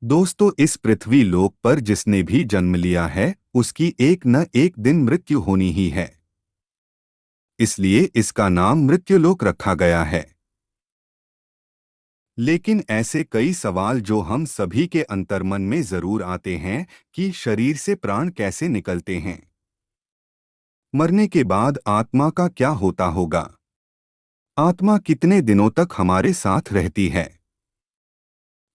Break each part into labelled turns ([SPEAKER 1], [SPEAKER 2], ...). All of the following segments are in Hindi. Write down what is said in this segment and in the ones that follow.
[SPEAKER 1] दोस्तों, इस पृथ्वी लोक पर जिसने भी जन्म लिया है उसकी एक न एक दिन मृत्यु होनी ही है। इसलिए इसका नाम मृत्युलोक रखा गया है। लेकिन ऐसे कई सवाल जो हम सभी के अंतर्मन में जरूर आते हैं कि शरीर से प्राण कैसे निकलते हैं, मरने के बाद आत्मा का क्या होता होगा, आत्मा कितने दिनों तक हमारे साथ रहती है।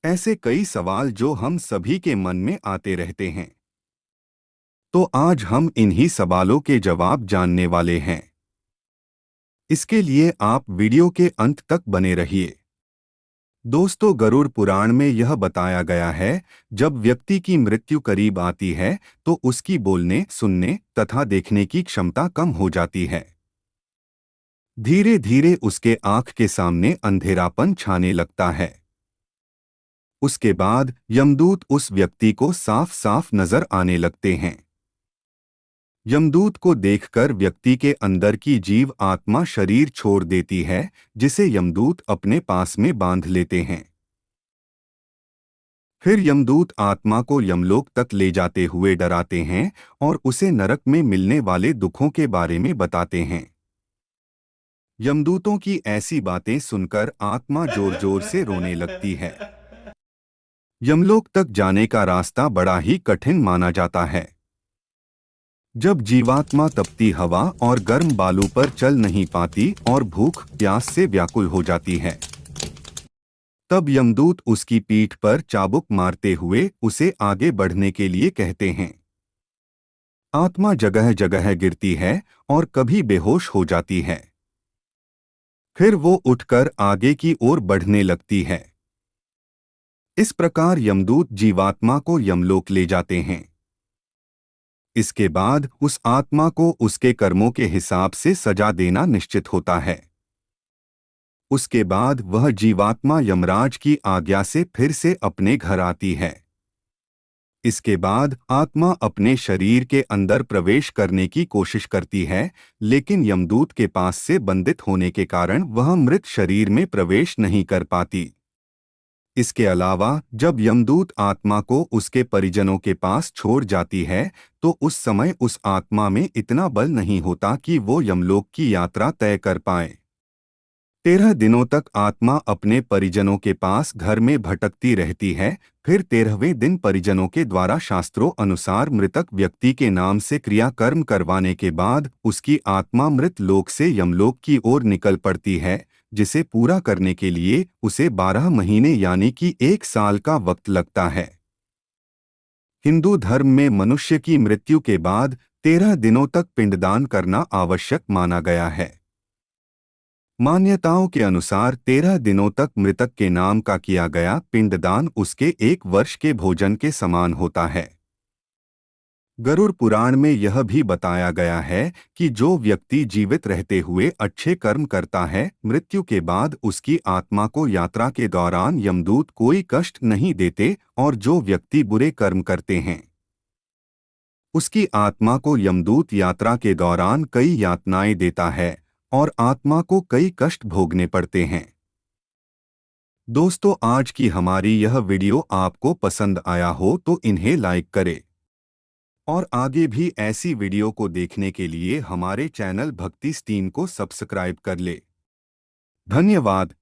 [SPEAKER 1] ऐसे कई सवाल जो हम सभी के मन में आते रहते हैं। तो आज हम इन्हीं सवालों के जवाब जानने वाले हैं। इसके लिए आप वीडियो के अंत तक बने रहिए। दोस्तों, गरुड़ पुराण में यह बताया गया है, जब व्यक्ति की मृत्यु करीब आती है तो उसकी बोलने, सुनने तथा देखने की क्षमता कम हो जाती है। धीरे धीरे उसके आंख के सामने अंधेरापन छाने लगता है। उसके बाद यमदूत उस व्यक्ति को साफ साफ नजर आने लगते हैं। यमदूत को देखकर व्यक्ति के अंदर की जीव आत्मा शरीर छोड़ देती है, जिसे यमदूत अपने पास में बांध लेते हैं। फिर यमदूत आत्मा को यमलोक तक ले जाते हुए डराते हैं और उसे नरक में मिलने वाले दुखों के बारे में बताते हैं। यमदूतों की ऐसी बातें सुनकर आत्मा जोर जोर से रोने लगती है। यमलोक तक जाने का रास्ता बड़ा ही कठिन माना जाता है। जब जीवात्मा तपती हवा और गर्म बालू पर चल नहीं पाती और भूख प्यास से व्याकुल हो जाती है, तब यमदूत उसकी पीठ पर चाबुक मारते हुए उसे आगे बढ़ने के लिए कहते हैं। आत्मा जगह जगह गिरती है और कभी बेहोश हो जाती है। फिर वो उठकर आगे की ओर बढ़ने लगती है। इस प्रकार यमदूत जीवात्मा को यमलोक ले जाते हैं। इसके बाद उस आत्मा को उसके कर्मों के हिसाब से सजा देना निश्चित होता है। उसके बाद वह जीवात्मा यमराज की आज्ञा से फिर से अपने घर आती है। इसके बाद आत्मा अपने शरीर के अंदर प्रवेश करने की कोशिश करती है, लेकिन यमदूत के पास से बंधित होने के कारण वह मृत शरीर में प्रवेश नहीं कर पाती। इसके अलावा जब यमदूत आत्मा को उसके परिजनों के पास छोड़ जाती है, तो उस समय उस आत्मा में इतना बल नहीं होता कि वो यमलोक की यात्रा तय कर पाए। 13 दिनों तक आत्मा अपने परिजनों के पास घर में भटकती रहती है। फिर 13वें दिन परिजनों के द्वारा शास्त्रों अनुसार मृतक व्यक्ति के नाम से क्रियाकर्म करवाने के बाद उसकी आत्मा मृत लोक से यमलोक की ओर निकल पड़ती है, जिसे पूरा करने के लिए उसे 12 महीने यानी कि 1 साल का वक्त लगता है। हिंदू धर्म में मनुष्य की मृत्यु के बाद 13 दिनों तक पिंडदान करना आवश्यक माना गया है। मान्यताओं के अनुसार 13 दिनों तक मृतक के नाम का किया गया पिंडदान उसके 1 वर्ष के भोजन के समान होता है। गरुड़ पुराण में यह भी बताया गया है कि जो व्यक्ति जीवित रहते हुए अच्छे कर्म करता है, मृत्यु के बाद उसकी आत्मा को यात्रा के दौरान यमदूत कोई कष्ट नहीं देते, और जो व्यक्ति बुरे कर्म करते हैं उसकी आत्मा को यमदूत यात्रा के दौरान कई यातनाएं देता है और आत्मा को कई कष्ट भोगने पड़ते हैं। दोस्तों, आज की हमारी यह वीडियो आपको पसंद आया हो तो इन्हें लाइक करें और आगे भी ऐसी वीडियो को देखने के लिए हमारे चैनल भक्ति स्टीम को सब्सक्राइब कर ले। धन्यवाद।